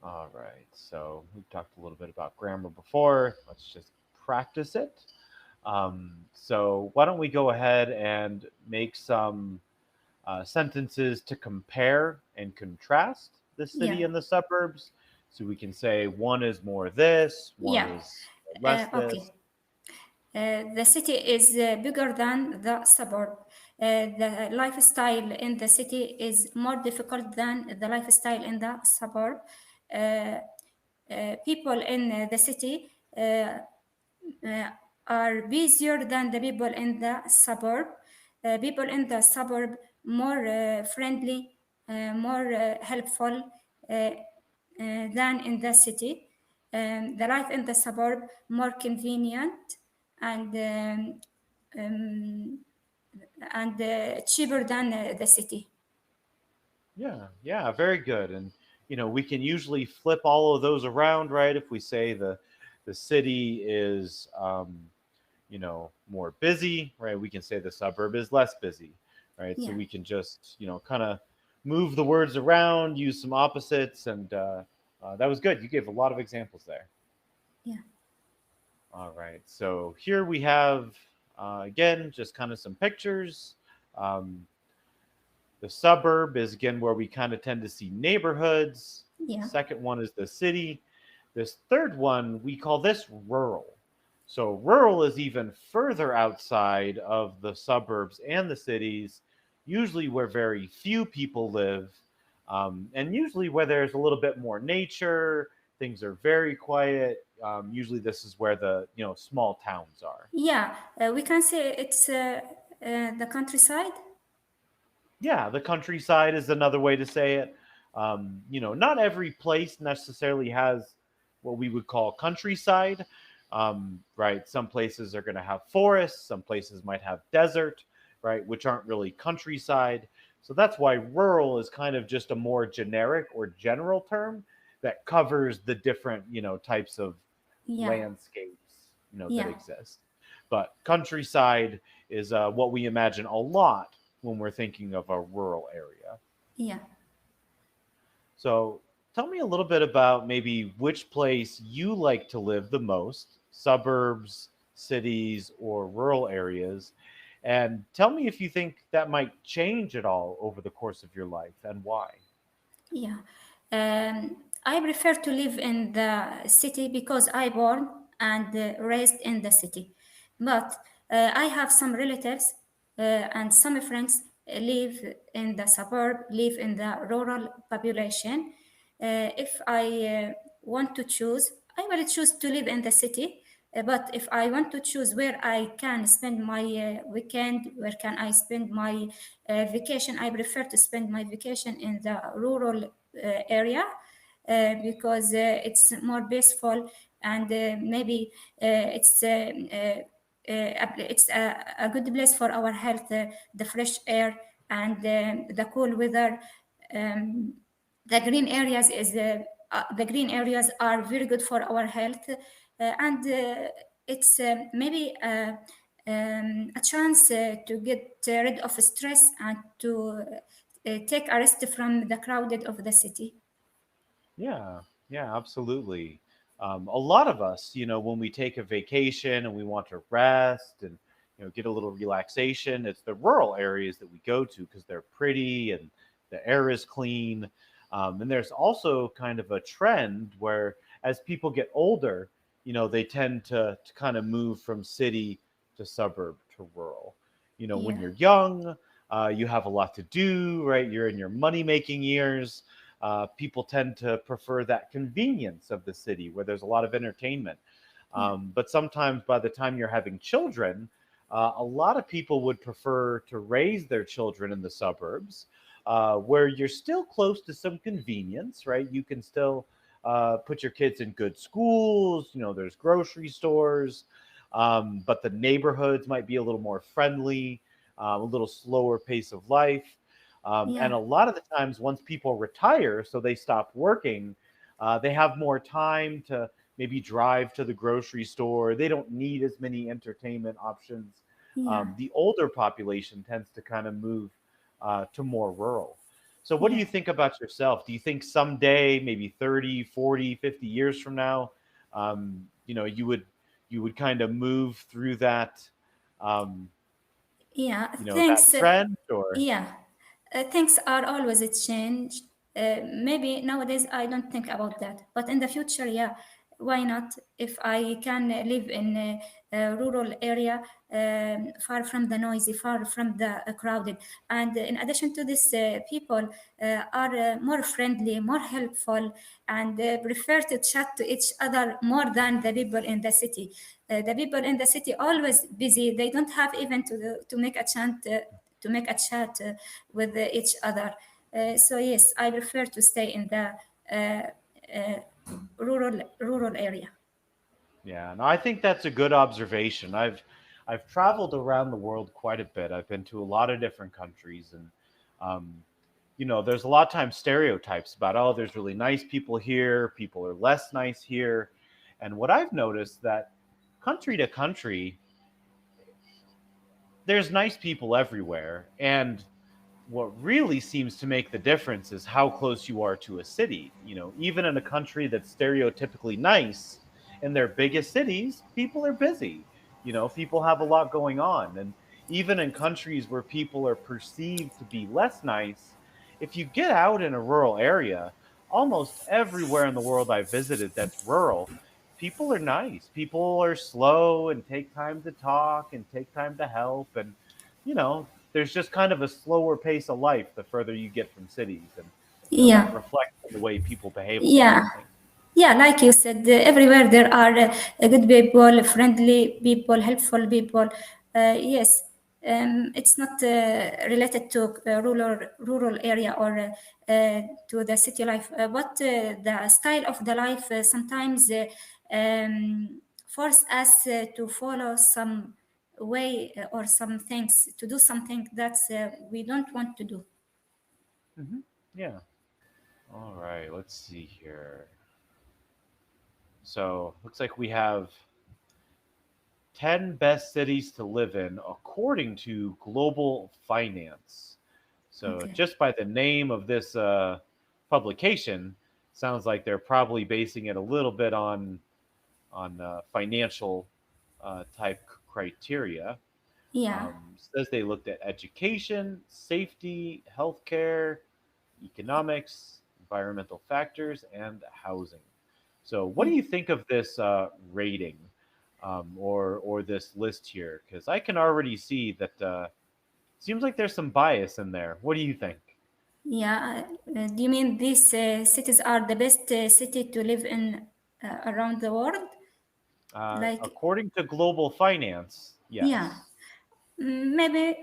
All right. So we've talked a little bit about grammar before. Let's just practice it. So why don't we go ahead and make some sentences to compare and contrast the Yeah, city and the suburbs. So we can say one is more this, one yeah. is less Okay. this. The city is bigger than the suburb. The lifestyle in the city is more difficult than the lifestyle in the suburb. Uh, People in the city uh, are busier than the people in the suburb. People in the suburb more friendly, more helpful than in the city. The life in the suburb more convenient and um, cheaper than the city. Yeah, very good. And we can usually flip all of those around, right? If we say the city is more busy, right? We can say the suburb is less busy, right? So Yeah, we can just kind of move the words around, use some opposites, and that was good. You gave a lot of examples there. yeah, All right. So here we have again just kind of some pictures. Um, the suburb is again where we kind of tend to see neighborhoods. The yeah, second one is the city. This third one, we call this rural. So rural is even further outside of the suburbs and the cities, usually where very few people live, and usually where there's a little bit more nature. Things are very quiet. Usually, this is where the small towns are. yeah. We can say it's the countryside. Yeah, the countryside is another way to say it. Not every place necessarily has what we would call countryside, right? Some places are going to have forests, some places might have desert, right, which aren't really countryside. So that's why rural is kind of just a more generic or general term that covers the different, types of Yeah, landscapes, that yeah, exist. But countryside is what we imagine a lot when we're thinking of a rural area. yeah. So tell me a little bit about maybe which place you like to live the most, suburbs, cities, or rural areas. And tell me if you think that might change at all over the course of your life and why. Yeah. I prefer to live in the city because I born and raised in the city. But I have some relatives and some friends live in the suburb, live in the rural population. If I want to choose, I will choose to live in the city. But if I want to choose where I can spend my weekend, where can I spend my vacation, I prefer to spend my vacation in the rural area because it's more peaceful and maybe it's a good place for our health, the fresh air and the cool weather. Um, the green areas is the green areas are very good for our health, and it's maybe a chance to get rid of stress and to take a rest from the crowded of the city. Yeah, yeah, absolutely. A lot of us, when we take a vacation and we want to rest and get a little relaxation, it's the rural areas that we go to because they're pretty and the air is clean. And there's also kind of a trend where as people get older, they tend to kind of move from city to suburb to rural. When Yeah, you're young, you have a lot to do, right? You're in your money making years. People tend to prefer that convenience of the city where there's a lot of entertainment. yeah, But sometimes by the time you're having children, a lot of people would prefer to raise their children in the suburbs where you're still close to some convenience, right? You can still put your kids in good schools, there's grocery stores, but the neighborhoods might be a little more friendly, a little slower pace of life. yeah, And a lot of the times, once people retire, so they stop working, they have more time to maybe drive to the grocery store. They don't need as many entertainment options. yeah, The older population tends to kind of move to more rural. So what do you Yeah. think about yourself? Do you think someday, maybe 30, 40, 50 years from now, you would kind of move through that, um, Yeah, that thanks. trend or? Yeah, things are always a change. Maybe nowadays I don't think about that, but in the future, yeah, why not? If I can live in a rural area, far from the noisy, far from the crowded, and in addition to this, people are more friendly, more helpful, and prefer to chat to each other more than the people in the city. The people in the city always busy. They don't have even to make a chant. To make a chat with each other. So yes, I prefer to stay in the rural area. Yeah, no, I think that's a good observation. I've traveled around the world quite a bit. I've been to a lot of different countries, and um, there's a lot of times stereotypes about, oh, there's really nice people here, people are less nice here, and what I've noticed that country to country, there's nice people everywhere, and what really seems to make the difference is how close you are to a city. Even in a country that's stereotypically nice, in their biggest cities, people are busy. People have a lot going on. And even in countries where people are perceived to be less nice, if you get out in a rural area, almost everywhere in the world I've visited that's rural, people are nice. People are slow and take time to talk and take time to help. And, there's just kind of a slower pace of life the further you get from cities. And, that Yeah, reflects in the way people behave a lot, yeah, I think. yeah. Like you said, everywhere there are good people, friendly people, helpful people. Yes, it's not related to rural area or to the city life, but the style of the life sometimes force us to follow some way or some things to do something that we don't want to do. Yeah. All right. Let's see here. So, looks like we have 10 best cities to live in according to Global Finance. So, Okay. just by the name of this publication, sounds like they're probably basing it a little bit on financial type criteria. Yeah. Says they looked at education, safety, healthcare, economics, environmental factors, and housing. So, what do Yeah. you think of this rating, or this list here? Because I can already see that seems like there's some bias in there. What do you think? Yeah, do you mean these cities are the best city to live in around the world? Like, According to Global Finance, yeah, yes. maybe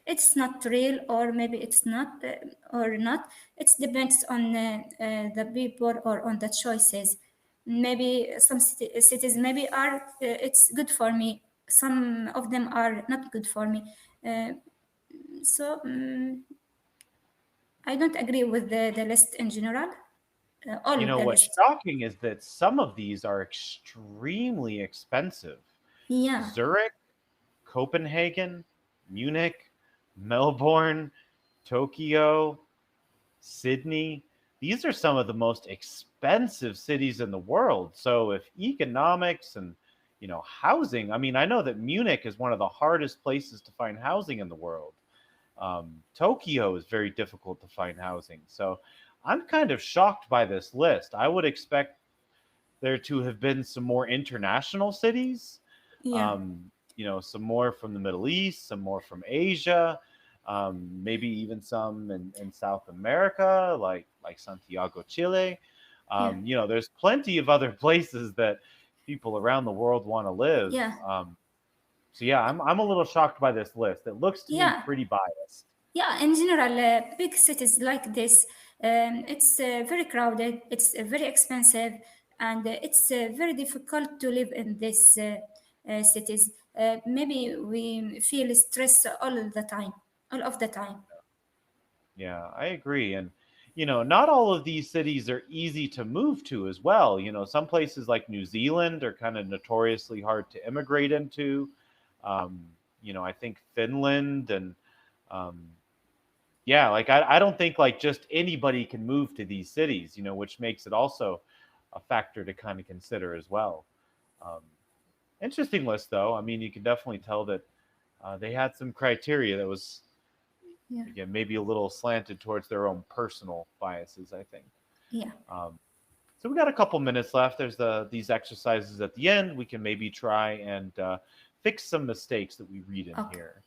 it's not real, or maybe it's not, or not. It depends on the people or on the choices. Maybe some cities maybe are it's good for me. Some of them are not good for me. Uh, so I don't agree with the list in general, all of the What's list. shocking is that some of these are extremely expensive. Yeah, Zurich, Copenhagen, Munich, Melbourne, Tokyo, Sydney. These are some of the most expensive cities in the world. So if economics and housing, I mean, I know that Munich is one of the hardest places to find housing in the world. Tokyo is very difficult to find housing. So I'm kind of shocked by this list. I would expect there to have been some more international cities, yeah, some more from the Middle East, some more from Asia, maybe even some in South America, like Santiago, Chile. yeah, There's plenty of other places that people around the world want to live. yeah, So yeah, I'm a little shocked by this list. It looks to me yeah, pretty biased. yeah. In general, big cities like this, it's very crowded, it's very expensive, and it's very difficult to live in these cities. Maybe we feel stress all of the time. Yeah, I agree. And, not all of these cities are easy to move to as well. Some places like New Zealand are kind of notoriously hard to immigrate into. I think Finland and um, Yeah, like I don't think like just anybody can move to these cities, which makes it also a factor to kind of consider as well. Um, Interesting list, though. I mean, you can definitely tell that they had some criteria that was, Yeah, again, maybe a little slanted towards their own personal biases, I think. yeah, Um, so we got a couple minutes left. There's these exercises at the end. We can maybe try and fix some mistakes that we read in okay, here.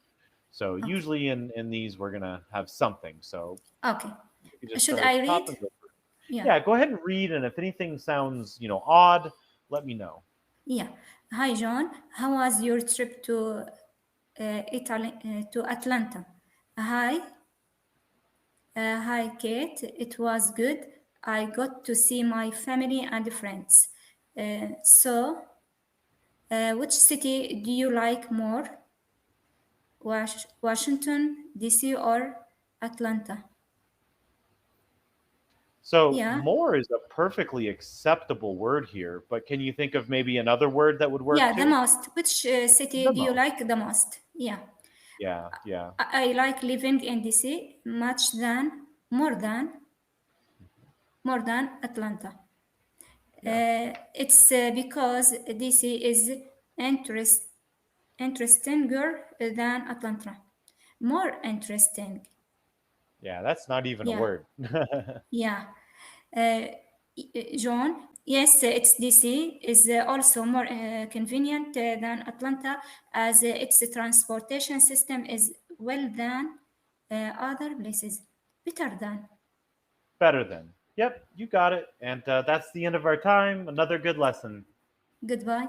So okay, usually in these, we're going to have something. So okay. you can just Should start at I the top read? and go. Yeah, Yeah, go ahead and read. And if anything sounds, odd, let me know. yeah. Hi, John. How was your trip to Italy, to Atlanta? Hi, hi, Kate. It was good. I got to see my family and friends. Which city do you like more? Washington, D.C., or Atlanta? So Yeah, more is a perfectly acceptable word here, but can you think of maybe another word that would work yeah, the too? most. Which city The do you most. like the most? Yeah, Yeah, yeah, I like living in D.C. More than, more than Atlanta. yeah, It's because DC is interest, interestinger than Atlanta. More interesting. yeah. That's not even a Yeah, word. yeah. Uh, John, yes, it's DC is also more convenient than Atlanta as its transportation system is well than other places. Better than. Better than. Yep, you got it. And that's the end of our time. Another good lesson. Goodbye.